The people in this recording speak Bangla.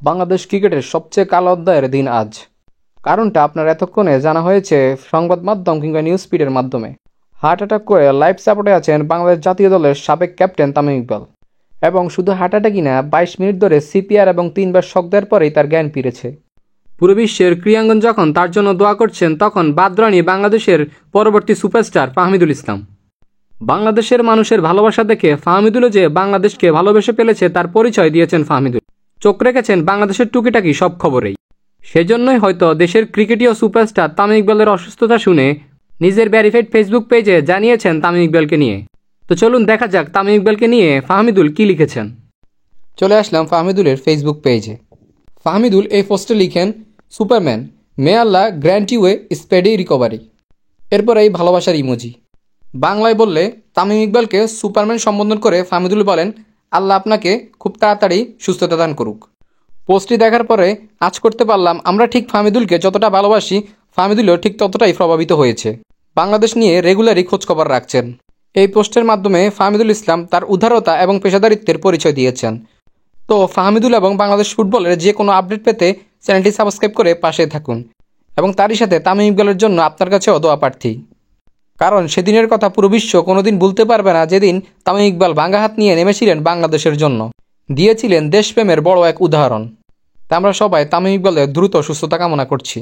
বাংলাদেশ ক্রিকেটের সবচেয়ে কালো অধ্যায়ের দিন আজ। কারণটা আপনার এতক্ষণে জানা হয়েছে সংবাদ মাধ্যম কিংবা নিউজ ফিডের মাধ্যমে। হার্ট অ্যাটাক করে লাইফ সাপোর্টে আছেন বাংলাদেশ জাতীয় দলের সাবেক ক্যাপ্টেন তামিম ইকবাল। এবং শুধু হার্ট অ্যাটাকই না, 22 মিনিট ধরে সিপিআর এবং 3বার শক দেওয়ার পরেই তার জ্ঞান ফিরেছে। পুরো বিশ্বের ক্রীড়াঙ্গন যখন তার জন্য দোয়া করছেন, তখন বাদরানি বাংলাদেশের পরবর্তী সুপারস্টার ফাহমিদুল ইসলাম। বাংলাদেশের মানুষের ভালোবাসা দেখে ফাহমিদুলও যে বাংলাদেশকে ভালোবেসে ফেলেছে তার পরিচয় দিয়েছেন ফাহমিদুল। চোখ রেখেছেন বাংলাদেশের টুকিটাকি সব খবরেই। সেজন্যই হয়তো দেশের ক্রিকেটীয় সুপারস্টার তামিম ইকবালের অসুস্থতা শুনে নিজের ভেরিফাইড ফেসবুক পেজে জানিয়েছেন তামিম ইকবালকে নিয়ে। তো চলুন দেখা যাক তামিম ইকবালকে নিয়ে ফাহমিদুল কি লিখেছেন। চলে আসলাম ফাহমিদুলের ফেসবুক পেজে। ফাহমিদুল এই পোস্টে লিখেন, superman, may Allah grant you a speedy recovery. এরপর এই ভালোবাসার ইমোজি। বাংলায় বললে তামিম ইকবালকে সুপারম্যান সম্বোধন করে ফাহমিদুল বলেন, আল্লাহ আপনাকে খুব তাড়াতাড়ি সুস্থতা দান করুক। পোস্টটি দেখার পরে আজ করতে পারলাম, আমরা ঠিক ফাহমিদুলকে যতটা ভালোবাসি, ফাহমিদুলও ঠিক ততটাই প্রভাবিত হয়েছে। বাংলাদেশ নিয়ে রেগুলারই খোঁজখবর রাখছেন। এই পোস্টের মাধ্যমে ফাহমিদুল ইসলাম তার উদারতা এবং পেশাদারিত্বের পরিচয় দিয়েছেন। তো ফাহমিদুল এবং বাংলাদেশ ফুটবলের যে কোনো আপডেট পেতে চ্যানেলটি সাবস্ক্রাইব করে পাশে থাকুন, এবং তারই সাথে তামিম ইকবালের জন্য আপনার কাছেও দোয়া প্রার্থী। কারণ সেদিনের কথা পুরো বিশ্ব কোনোদিন ভুলতে পারবে না, যেদিন তামিম ইকবাল ভাঙা হাত নিয়ে নেমেছিলেন বাংলাদেশের জন্য, দিয়েছিলেন দেশপ্রেমের বড় এক উদাহরণ। তা আমরা সবাই তামিম ইকবালের দ্রুত সুস্থতা কামনা করছি।